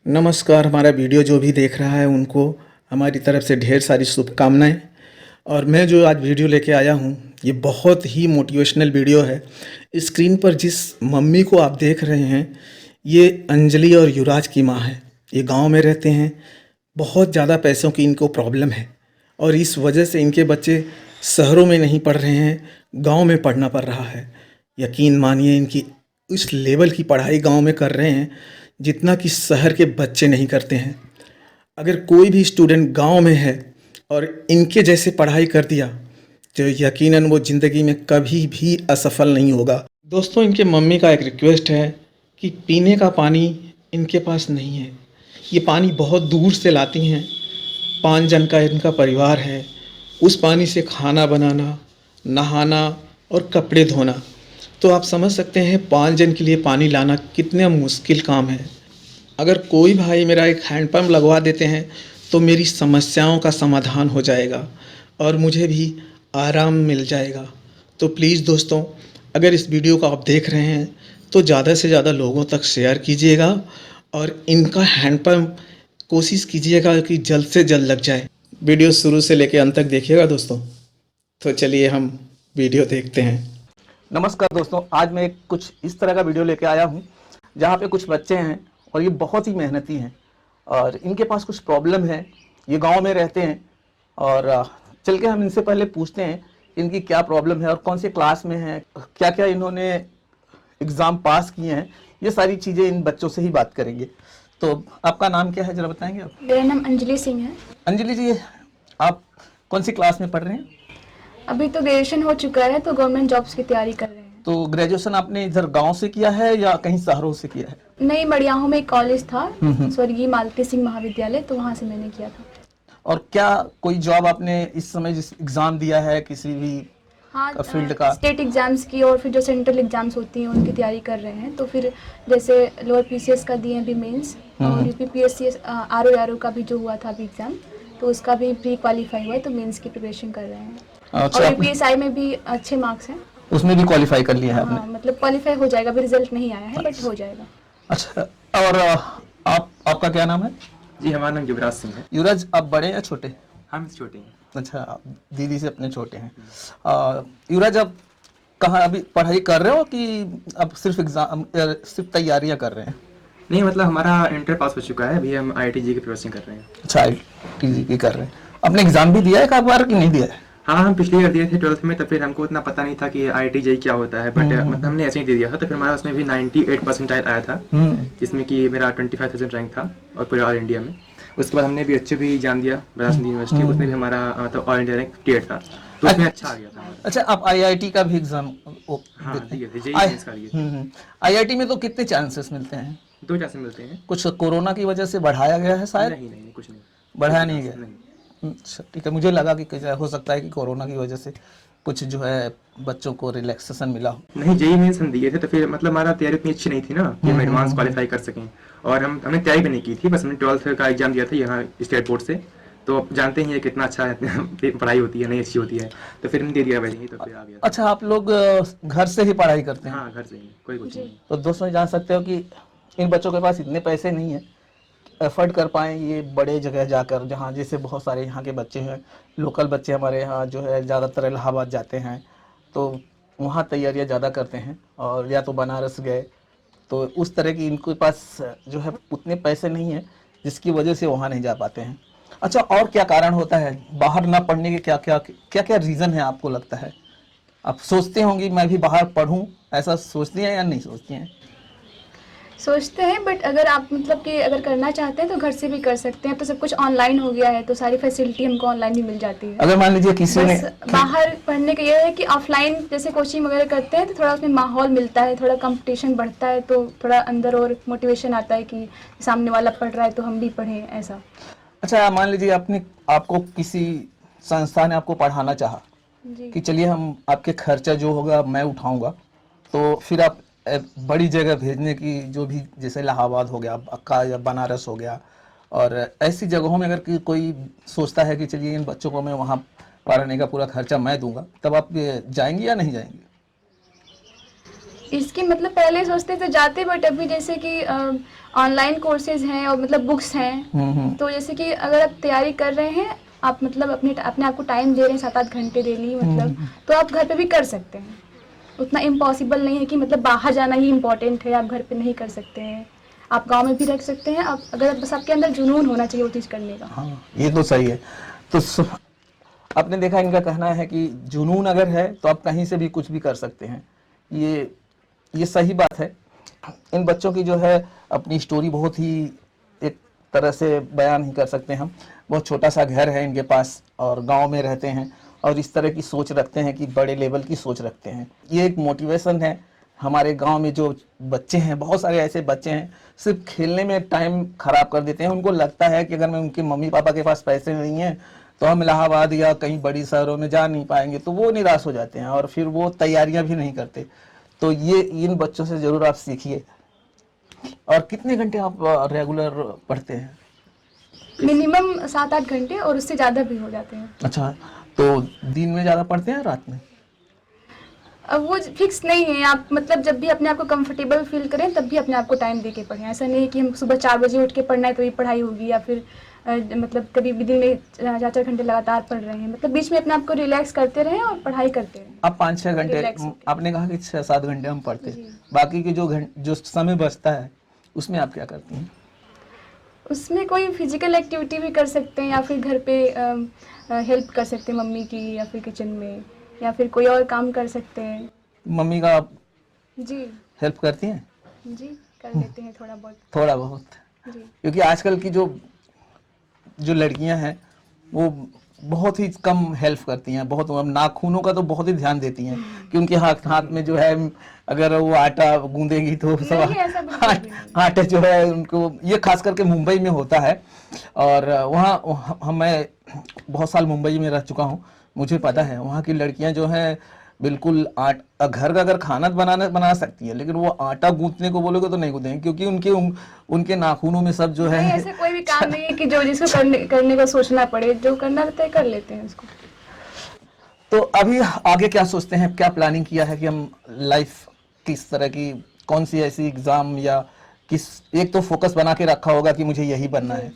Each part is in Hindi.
नमस्कार। हमारा वीडियो जो भी देख रहा है उनको हमारी तरफ से ढेर सारी शुभकामनाएं। और मैं जो आज वीडियो लेके आया हूँ ये बहुत ही मोटिवेशनल वीडियो है। स्क्रीन पर जिस मम्मी को आप देख रहे हैं ये अंजलि और युवराज की माँ है। ये गांव में रहते हैं। बहुत ज़्यादा पैसों की इनको प्रॉब्लम है और इस वजह से इनके बच्चे शहरों में नहीं पढ़ रहे हैं, गांव में पढ़ना पड़ रहा है। यकीन मानिए इनकी इस लेवल की पढ़ाई गांव में कर रहे हैं जितना कि शहर के बच्चे नहीं करते हैं। अगर कोई भी स्टूडेंट गांव में है और इनके जैसे पढ़ाई कर दिया तो यकीनन वो ज़िंदगी में कभी भी असफल नहीं होगा। दोस्तों, इनके मम्मी का एक रिक्वेस्ट है कि पीने का पानी इनके पास नहीं है। ये पानी बहुत दूर से लाती हैं। 5 जन का इनका परिवार है। उस पानी से खाना बनाना, नहाना और कपड़े धोना, तो आप समझ सकते हैं 5 जन के लिए पानी लाना कितना मुश्किल काम है। अगर कोई भाई मेरा एक हैंडपम्प लगवा देते हैं तो मेरी समस्याओं का समाधान हो जाएगा और मुझे भी आराम मिल जाएगा। तो प्लीज़ दोस्तों, अगर इस वीडियो को आप देख रहे हैं तो ज़्यादा से ज़्यादा लोगों तक शेयर कीजिएगा और इनका हैंडपम्प कोशिश कीजिएगा कि जल्द से जल्द लग जाए। वीडियो शुरू से लेकर अंत तक देखिएगा दोस्तों। तो चलिए हम वीडियो देखते हैं। नमस्कार दोस्तों, आज मैं कुछ इस तरह का वीडियो लेके आया हूँ जहाँ पे कुछ बच्चे हैं और ये बहुत ही मेहनती हैं और इनके पास कुछ प्रॉब्लम है। ये गांव में रहते हैं और चल के हम इनसे पहले पूछते हैं इनकी क्या प्रॉब्लम है और कौन से क्लास में है, क्या क्या इन्होंने एग्ज़ाम पास किए हैं। ये सारी चीज़ें इन बच्चों से ही बात करेंगे। तो आपका नाम क्या है, ज़रा बताएंगे आप? मेरा नाम अंजलि सिंह है। अंजलि जी, आप कौन सी क्लास में पढ़ रहे हैं? अभी तो ग्रेजुएशन हो चुका है तो गवर्नमेंट जॉब्स की तैयारी कर रहे हैं। तो ग्रेजुएशन आपने इधर गांव से किया है या कहीं शहरों से किया है? नहीं, मड़ियाहू में एक कॉलेज था, स्वर्गीय मालती सिंह महाविद्यालय, तो वहाँ से मैंने किया था। और क्या कोई जॉब आपने इस समय जिस एग्जाम दिया है किसी भी हाँ, फील्ड का? स्टेट एग्जाम्स की और फिर जो सेंट्रल एग्जाम्स होती हैं उनकी तैयारी कर रहे हैं। तो फिर जैसे लोअर पीसीएस का दिए अभी मेंस, और यूपीपीएससी आरओ का भी जो हुआ था अभी एग्जाम, तो उसका भी प्री क्वालिफाई हुआ है, तो मेंस की प्रिपरेशन कर रहे हैं। अच्छा, और यूपीएसआई में भी अच्छे मार्क्स हैं, उसमें भी क्वालिफाई कर लिया है आपने? हाँ, मतलब क्वालिफाई हो जाएगा। अभी रिजल्ट नहीं आया है बट हो जाएगा। अच्छा, और आपका क्या नाम है? जी, हमारा नाम युवराज सिंह है। युवराज, आप बड़े या छोटे? हम छोटे हैं। अच्छा, आप दीदी से अपने छोटे हैं। युवराज, आप कहाँ अभी पढ़ाई कर रहे हो कि अब सिर्फ एग्जाम सिर्फ तैयारियां कर रहे हैं? नहीं, मतलब हमारा इंटर पास हो चुका है। अभी हम IIT-JEE की प्रिपरेशन कर रहे हैं। अच्छा, IIT की कर रहे हैं। आपने एग्जाम भी दिया है एक बार कि नहीं दिया है? हाँ, हम पिछली ईयर दिए थे 12th में, तो फिर हमको उतना पता नहीं था कि IIT-JEE क्या होता है, बट मतलब हमने ऐसे ही दे दिया था। तो फिर हमारा उसमें भी 98 परसेंटाइल आया था, जिसमें कि मेरा 25,000 रैंक था और पूरे ऑल इंडिया में। उसके बाद हमने भी अच्छे भी एग्जाम दिया बनारस हिंदू यूनिवर्सिटी, उसमें भी हमारा मतलब ऑल इंडिया रैंक 8 था, तो उसमें अच्छा आ गया था हमारा। अच्छा, आप IIT का भी एग्जाम हाँ, दिए थे, JEE मेंस का दिए थे। IIT में तो कितने चांसेस मिलते हैं? 2 चांसेस मिलते हैं। कुछ कोरोना की वजह से बढ़ाया गया है शायद? नहीं नहीं, कुछ नहीं बढ़ाया नहीं गया? नहीं। अच्छा, ठीक है। मुझे लगा कि हो सकता है कि कोरोना की वजह से कुछ जो है बच्चों को रिलैक्सेशन मिला हो। नहीं, JEE मेंस हम दिए थे, तो फिर मतलब हमारा तैयारी उतनी अच्छी नहीं थी ना कि हम एडवांस क्वालिफाई कर सकें। और हमने तैयारी भी नहीं की थी, बस हमने 12th का एग्जाम दिया था यहाँ स्टेट बोर्ड से। तो आप जानते ही हैं कितना अच्छा पढ़ाई होती है, नहीं अच्छी होती है, तो फिर हमने दे दिया वैसे ही, तो फिर आ गया। अच्छा, आप लोग घर से ही पढ़ाई करते हैं? हाँ, घर से ही, कोई कुछ नहीं। तो दोस्तों, जान सकते हो कि इन बच्चों के पास इतने पैसे नहीं है एफर्ट कर पाएँ ये बड़े जगह जाकर, जहाँ जैसे बहुत सारे यहाँ के बच्चे हैं, लोकल बच्चे हमारे यहाँ जो है ज़्यादातर इलाहाबाद जाते हैं, तो वहाँ तैयारियाँ ज़्यादा करते हैं, और या तो बनारस गए, तो उस तरह की इनके पास जो है उतने पैसे नहीं हैं जिसकी वजह से वहाँ नहीं जा पाते हैं। अच्छा, और क्या कारण होता है बाहर ना पढ़ने के? क्या रीज़न है आपको लगता है? आप सोचते होंगी मैं भी बाहर पढ़ूं, ऐसा सोचती हैं या नहीं सोचती हैं? सोचते हैं, बट अगर आप मतलब कि अगर करना चाहते हैं तो घर से भी कर सकते हैं। तो सब कुछ ऑनलाइन हो गया है, तो सारी फैसिलिटी हमको ऑनलाइन भी मिल जाती है। अगर मान लीजिए किसी ने बाहर पढ़ने का ये है कि ऑफलाइन जैसे कोचिंग वगैरह करते हैं तो थोड़ा उसमें माहौल मिलता है, थोड़ा कंपटीशन बढ़ता है, तो थोड़ा अंदर और मोटिवेशन आता है कि सामने वाला पढ़ रहा है तो हम भी पढ़ें, ऐसा। अच्छा, मान लीजिए आपको किसी संस्था ने आपको पढ़ाना चाहा जी। कि चलिए हम आपके खर्चा जो होगा मैं उठाऊंगा, तो फिर आप बड़ी जगह भेजने की जो भी, जैसे इलाहाबाद हो गया, अक्का या बनारस हो गया, और ऐसी जगहों में अगर कोई सोचता है कि चलिए इन बच्चों को मैं वहाँ पढ़ाने का पूरा खर्चा मैं दूंगा, तब आप जाएंगे या नहीं जाएंगे? इसके मतलब पहले सोचते थे जाते, बट अभी जैसे कि ऑनलाइन कोर्सेज हैं और मतलब बुक्स हैं, तो जैसे कि अगर आप तैयारी कर रहे हैं, आप मतलब अपने आप को टाइम दे रहे हैं 7-8 घंटे डेली, मतलब तो आप घर पे भी कर सकते हैं। उतना इम्पॉसिबल नहीं है कि मतलब बाहर जाना ही इम्पोर्टेंट है, आप घर पे नहीं कर सकते हैं, आप गांव में भी रख सकते हैं। आप अगर बस आपके अंदर जुनून होना चाहिए वो चीज़ करने का। हाँ, ये तो सही है। तो आपने देखा, इनका कहना है कि जुनून अगर है तो आप कहीं से भी कुछ भी कर सकते हैं। ये सही बात है। इन बच्चों की जो है अपनी स्टोरी बहुत ही एक तरह से बयान नहीं कर सकते हम। बहुत छोटा सा घर है इनके पास और गांव में रहते हैं और इस तरह की सोच रखते हैं कि बड़े लेवल की सोच रखते हैं। ये एक मोटिवेशन है। हमारे गांव में जो बच्चे हैं, बहुत सारे ऐसे बच्चे हैं सिर्फ खेलने में टाइम खराब कर देते हैं। उनको लगता है कि अगर मैं उनके मम्मी पापा के पास पैसे नहीं हैं तो हम इलाहाबाद या कहीं बड़ी शहरों में जा नहीं पाएंगे, तो वो निराश हो जाते हैं और फिर वो तैयारियां भी नहीं करते। तो ये इन बच्चों से ज़रूर आप सीखिए। और कितने घंटे आप रेगुलर पढ़ते हैं? मिनिमम 7-8 घंटे और उससे ज़्यादा भी हो जाते हैं। अच्छा, तो दिन में ज़्यादा पढ़ते हैं रात में? अब वो फिक्स नहीं है, आप मतलब जब भी अपने आप को कंफर्टेबल फील करें तब भी अपने आप को टाइम दे के पढ़ें। ऐसा नहीं है कि हम सुबह 4 बजे उठ के पढ़ना है तभी पढ़ाई होगी, या फिर मतलब कभी भी दिन में 4-4 घंटे लगातार पढ़ रहे हैं। मतलब बीच में अपने आप को रिलैक्स करते रहें और पढ़ाई करते रहें। आप 5-6 घंटे, Relax होके। आपने कहा कि 6-7 घंटे हम पढ़ते हैं, जी। बाकी के जो समय बचता है उसमें आप क्या करती हैं? उसमें कोई फिजिकल एक्टिविटी भी कर सकते हैं, या फिर घर पे हेल्प कर सकते हैं मम्मी की, या फिर किचन में, या फिर कोई और काम कर सकते हैं। मम्मी का आप जी हेल्प करती हैं? जी कर लेते हैं थोड़ा बहुत। थोड़ा बहुत। जी क्योंकि आजकल की जो लड़कियां हैं वो बहुत ही कम हेल्प करती हैं। बहुत नाखूनों का तो बहुत ही ध्यान देती हैं कि उनके हाथ में जो है, अगर वो आटा गूंदेगी तो सब नहीं, ऐसा बिल्कुल भी नहीं। आटे जो है उनको, ये खास करके मुंबई में होता है। और वहाँ मैं बहुत साल मुंबई में रह चुका हूँ, मुझे पता है वहाँ की लड़कियां जो हैं बिल्कुल घर का अगर खाना बना सकती है, लेकिन वो आटा गूंथने को बोलोगे तो नहीं गूंथेंगे, क्योंकि उनके नाखूनों में सब जो है नहीं, ऐसे कोई भी काम नहीं है कि जो जिसको करने को सोचना पड़े, जो करना रहता है कर लेते हैं उसको। तो अभी आगे क्या सोचते हैं, क्या प्लानिंग किया है कि हम लाइफ किस तरह की, कौन सी ऐसी एग्जाम या किस एक तो फोकस बना के रखा होगा कि मुझे यही बनना है,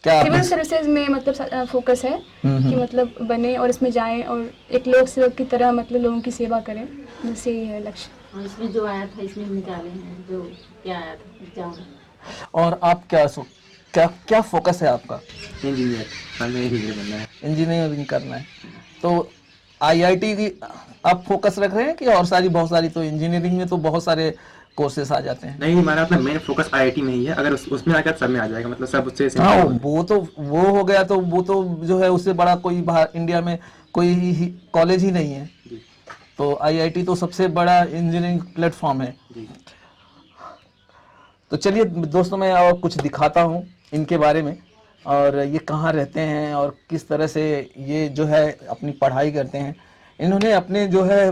क्या सिविल सर्विसेज में मतलब फोकस है कि मतलब बने और इसमें जाएं और एक लोक सेवक की तरह मतलब लोगों की सेवा करें, बस यही है लक्ष्य। और इसमें जो आया था इसमें निकाले हैं, जो क्या आया था एग्जाम। और आप क्या फोकस है आपका? इंजीनियर बनना है। इंजीनियरिंग करना है। तो आईआईटी की आप फोकस रख रहे हैं कि और बहुत सारी तो इंजीनियरिंग में तो बहुत सारे कोर्सेस आ जाते हैं। नहीं, हमारा अपना मेन फोकस आईआईटी में ही है। अगर उसमें आ गया सब में आ जाएगा, मतलब सब उससे हाँ, वो हो गया तो वो तो जो है उससे बड़ा कोई बाहर इंडिया में कोई कॉलेज ही नहीं है। तो आईआईटी तो सबसे बड़ा इंजीनियरिंग प्लेटफॉर्म है। तो चलिए दोस्तों, मैं और कुछ दिखाता हूँ इनके बारे में, और ये कहाँ रहते हैं और किस तरह से ये जो है अपनी पढ़ाई करते हैं। इन्होंने अपने जो है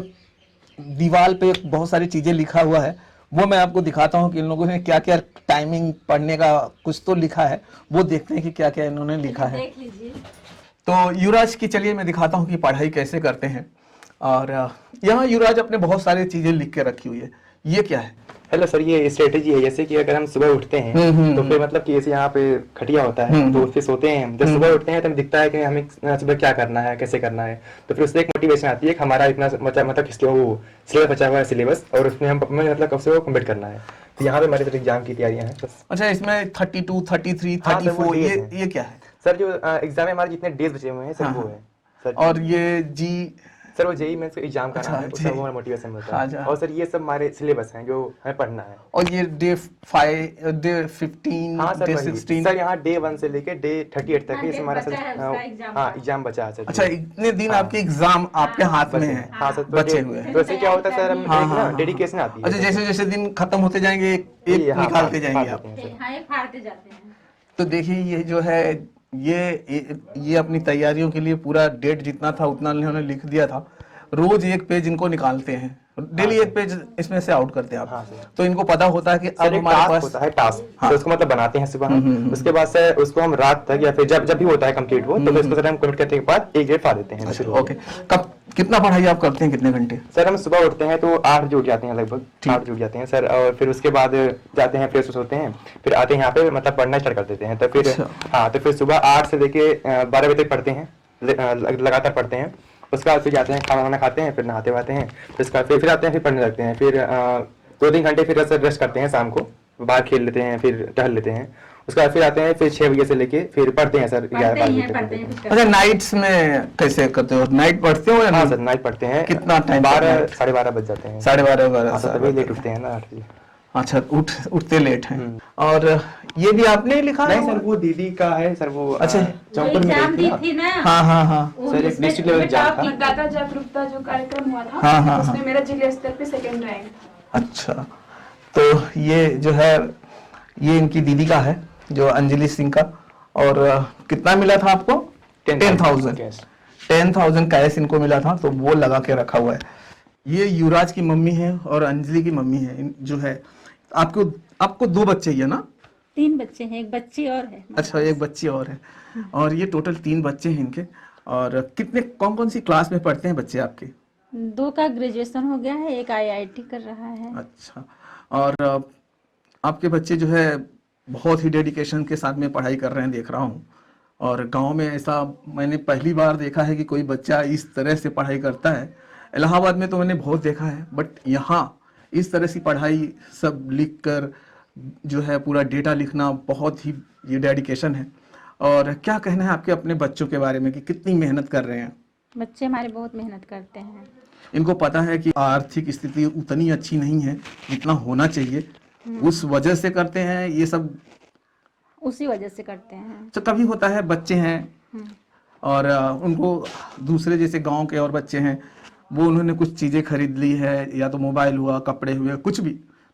दीवार पे बहुत सारी चीज़ें लिखा हुआ है, वो मैं आपको दिखाता हूँ कि इन लोगों ने क्या क्या टाइमिंग पढ़ने का कुछ तो लिखा है, वो देखते हैं कि क्या क्या इन्होंने लिखा है। देख लीजिए। तो युवराज की चलिए मैं दिखाता हूँ कि पढ़ाई कैसे करते हैं। और यहाँ युवराज अपने बहुत सारी चीज़ें लिख के रखी हुई है। ये क्या है? हेलो सर, ये स्ट्रेटेजी है। जैसे कि अगर हम सुबह उठते हैं तो फिर मतलब कि जैसे यहाँ पे खटिया होता है तो उस पे सोते हैं। जब सुबह उठते हैं तो हमें दिखता है कि हमें सुबह क्या करना है, कैसे करना है। तो फिर उससे एक मोटिवेशन आती है कि हमारा इतना मतलब किसके वो सिलेबस बचा हुआ है सिलेबस, और उसमें हम मतलब कब से वो कंप्लीट करना है। तो यहाँ पे हमारी तरफ एग्जाम की तैयारियाँ हैं बस। अच्छा, इसमें 32, 33, हाँ सर, वो 34 days हैं। ये क्या है? सर जो एग्जाम में हमारे जितने डेज बचे हुए हैं सर वो है सर। और ये जी सर वो जेई मेंस एग्जाम का नाम है, अच्छा, उसका वो हमारा मोटिवेशन होता अच्छा। है। और सर ये सब हमारे सिलेबस हैं जो हमें पढ़ना है। और ये डे 5, डे 15, हाँ सर, डे वही। 16। सर यहाँ डे 1 से लेके डे 38 तक हाँ, ये day हमारा बचा है, उसका एग्जाम हाँ का। एग्जाम बचा है सर। अच्छा, इतने दिन हाँ। आपके एग्जाम आपके हाथ में है, हाँ सर, बचे हुए हैं। तो ऐसे क्या होता है सर, हम हाँ, एक ना हाँ, डेडिकेशन आती है। अच्छा, जैसे जैसे दिन खत्म होते जाएंगे एक हाँ, निकालते फाड़ जाएंगे आप। देते हैं सर। हाँ, ये फाड़ते जाते हैं। तो देखिए ये जो है ये अपनी तैयारियों के लिए पूरा डेट जितना था उतना इन्होंने लिख दिया था। रोज एक पेज इनको निकालते हैं, डेली एक पेज इसमें से आउट करते हैं हाँ आप। सर। तो इनको पता होता है कि सर अब एक हमारे टास्क पास होता है, टास्क हाँ। तो उसको मतलब बनाते हैं सुबह हम। उसके बाद से उसको हम रात तक या फिर जब भी होता है कंप्लीट वो, तो फिर उसको सर हम कंप्लीट करने के बाद एक डेट फाड़ देते हैं। अच्छा, ओके। कब कितना पढ़ाई आप करते हैं, कितने घंटे? सर हम सुबह उठते हैं तो 8 बजे उठ जाते हैं, लगभग 8 बजे उठ जाते हैं सर, और फिर उसके बाद जाते हैं, फ्रेश होते हैं, फिर आते हैं यहाँ पे, मतलब पढ़ना स्टार्ट कर देते हैं। तो फिर अच्छा। हाँ, तो फिर सुबह 8 से लेके 12 बजे तक पढ़ते हैं, लगातार पढ़ते हैं। उसके बाद फिर जाते हैं, खाना वाना खाते हैं, फिर नहाते वाते हैं, फिर उसके बाद फिर आते हैं, फिर पढ़ने लगते हैं। फिर 2-3 घंटे फिर रेस्ट करते हैं, शाम को बाहर खेल लेते हैं, फिर टहल लेते हैं। उसके बाद फिर आते हैं, फिर 6 बजे से लेके फिर पढ़ते हैं सर, 11-12 बजे तक पढ़ते हैं। अच्छा, नाइट्स में कैसे करते हो? नाइट पढ़ते हो या हाँ नहीं? सर, नाइट पढ़ते हैं। कितना टाइम? 12 साढ़े 12 बज जाते हैं। 12:30 हाँ सर, तभी लेट उठते हैं ना 8 बजे। अच्छा, उठते लेट हैं। और ये भी आपने ही लिखा है? नहीं सर, वो दीदी का है सर, वो अच्छा। चौपर में एग्जाम गई दी थी थी ना। हाँ हाँ हाँ। सर, एक डिस्ट्रिक्ट लेवल एग्जाम था। मतदाता जागरूकता जो कार्यक्रम हुआ था, हाँ, हाँ, उसमें मेरा जिला स्तर पे 2nd रैंक। अच्छा, तो ये जो है, ये इनकी दीदी का है, जो अंजलि सिंह का। और कितना मिला था आपको? 10,000 10,000 कैश इनको मिला था, तो वो लगा के रखा हुआ है। ये युवराज की मम्मी है और अंजलि की मम्मी है जो है। आपको 2 बच्चे ही है ना? 3 बच्चे हैं, एक बच्ची और है। अच्छा, एक बच्ची और है। और ये टोटल 3 बच्चे हैं इनके। और कौन कौन सी क्लास में पढ़ते हैं बच्चे आपके? 2 का ग्रेजुएशन हो गया है, एक IIT कर रहा है। अच्छा। और आपके बच्चे जो है बहुत ही डेडिकेशन के साथ में पढ़ाई कर रहे हैं, देख रहा हूँ। और गांव में ऐसा मैंने पहली बार देखा है कि कोई बच्चा इस तरह से पढ़ाई करता है। इलाहाबाद में तो मैंने बहुत देखा है, बट यहाँ इस तरह से पढ़ाई सब लिख कर जो है पूरा डेटा लिखना, बहुत ही ये डेडिकेशन है। और क्या कहना है आपके अपने बच्चों के बारे में कि कितनी मेहनत कर रहे हैं? बच्चे हमारे बहुत मेहनत करते हैं। इनको पता है कि आर्थिक स्थिति उतनी अच्छी नहीं है जितना होना चाहिए, उस वजह से करते हैं ये सब। उसी वजह से करते हैं। तो कभी होता है बच्चे हैं और उनको दूसरे जैसे गांव के और बच्चे हैं, वो उन्होंने कुछ चीज़ें खरीद ली है, या तो मोबाइल हुआ, कपड़े हुए, कुछ भी,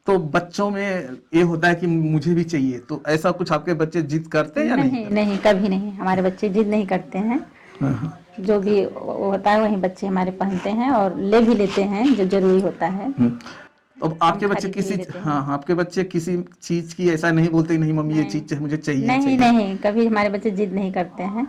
तो बच्चों में ये होता है कि मुझे भी चाहिए। तो ऐसा कुछ आपके बच्चे जिद करते हैं या नहीं? नहीं, कभी नहीं, हमारे बच्चे जिद नहीं करते हैं। जो भी होता है वही बच्चे हमारे पहनते हैं और ले भी लेते हैं जो जरूरी होता है। अब आपके बच्चे आपके बच्चे किसी चीज की ऐसा नहीं बोलते, नहीं मम्मी ये चीज मुझे चाहिए? नहीं, कभी हमारे बच्चे जिद नहीं करते हैं,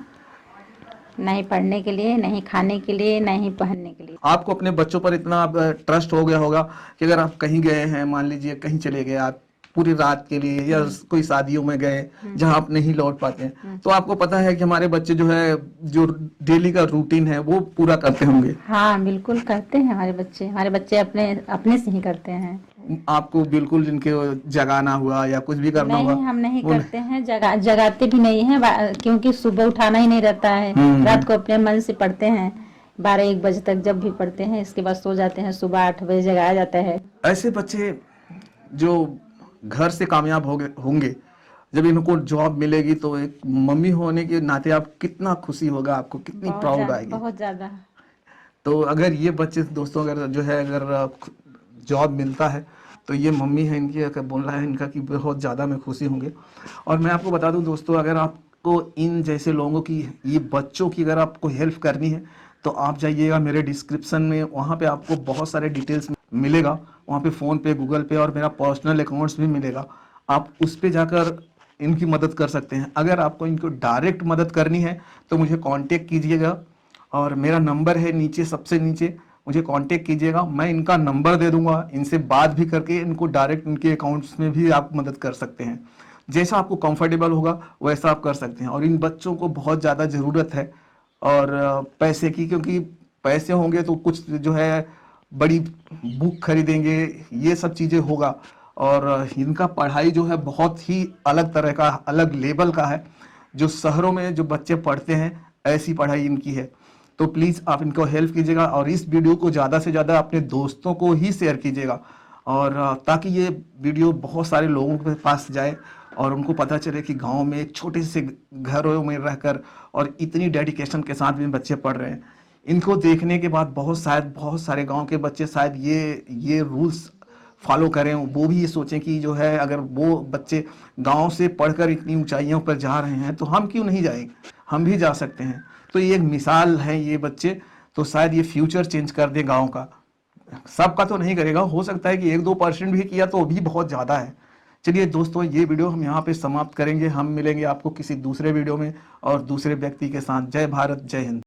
नहीं पढ़ने के लिए, नहीं खाने के लिए, नहीं पहनने के लिए। आपको अपने बच्चों पर इतना ट्रस्ट हो गया होगा कि अगर आप कहीं गए हैं, मान लीजिए कहीं चले गए आप पूरी रात के लिए, या कोई शादियों में गए जहां आप नहीं लौट पाते हैं, तो आपको पता है कि हमारे बच्चे जो है, जो डेली का रूटीन है वो पूरा करते होंगे। हाँ बिल्कुल करते हैं हमारे बच्चे अपने से ही करते हैं। आपको बिल्कुल इनके जगाना हुआ या कुछ भी करना हुआ? नहीं, हम नहीं करते हैं, जगाते भी नहीं है, क्योंकि सुबह उठाना ही नहीं रहता है। रात को अपने मन से पढ़ते हैं, 12-1 बजे तक जब भी पढ़ते हैं, इसके बाद सो जाते हैं, सुबह 8 बजे जगाया जाता है। ऐसे बच्चे जो घर से कामयाब होंगे, जब इनको जॉब मिलेगी तो एक मम्मी होने के नाते आप कितना खुशी होगा, आपको कितनी प्राउड आएगी? बहुत ज्यादा। तो अगर ये बच्चे दोस्तों अगर जो है अगर जॉब मिलता है तो ये मम्मी है इनकी, अगर बोल रहा है इनका कि बहुत ज़्यादा में खुशी होंगे। और मैं आपको बता दूं दोस्तों, अगर आपको इन जैसे लोगों की, ये बच्चों की अगर आपको हेल्प करनी है तो आप जाइएगा मेरे डिस्क्रिप्शन में, वहाँ पे आपको बहुत सारे डिटेल्स मिलेगा। वहाँ पे फ़ोन पे, गूगल पे और मेरा पर्सनल अकाउंट्स भी मिलेगा। आप उस पर जाकर इनकी मदद कर सकते हैं। अगर आपको इनको डायरेक्ट मदद करनी है तो मुझे कांटेक्ट कीजिएगा, और मेरा नंबर है नीचे, सबसे नीचे, मुझे कांटेक्ट कीजिएगा। मैं इनका नंबर दे दूंगा, इनसे बात भी करके इनको डायरेक्ट इनके अकाउंट्स में भी आप मदद कर सकते हैं। जैसा आपको कंफर्टेबल होगा वैसा आप कर सकते हैं। और इन बच्चों को बहुत ज़्यादा ज़रूरत है और पैसे की, क्योंकि पैसे होंगे तो कुछ जो है बड़ी बुक खरीदेंगे, ये सब चीज़ें होगा। और इनका पढ़ाई जो है बहुत ही अलग तरह का, अलग लेवल का है। जो शहरों में जो बच्चे पढ़ते हैं ऐसी पढ़ाई इनकी है। तो प्लीज़ आप इनको हेल्प कीजिएगा और इस वीडियो को ज़्यादा से ज़्यादा अपने दोस्तों को ही शेयर कीजिएगा, और ताकि ये वीडियो बहुत सारे लोगों के पास जाए और उनको पता चले कि गांव में एक छोटे से घरों में रहकर और इतनी डेडिकेशन के साथ भी बच्चे पढ़ रहे हैं। इनको देखने के बाद बहुत सारे गांव के बच्चे शायद ये रूल्स फॉलो करें, वो भी ये सोचें कि जो है अगर वो बच्चे गांव से पढ़कर इतनी ऊंचाइयों पर जा रहे हैं तो हम क्यों नहीं जाएंगे, हम भी जा सकते हैं। तो ये एक मिसाल है ये बच्चे, तो शायद ये फ्यूचर चेंज कर दे गांव का। सबका तो नहीं करेगा, हो सकता है कि 1-2% भी किया तो भी बहुत ज़्यादा है। चलिए दोस्तों, ये वीडियो हम यहाँ पे समाप्त करेंगे। हम मिलेंगे आपको किसी दूसरे वीडियो में और दूसरे व्यक्ति के साथ। जय भारत, जय हिंद।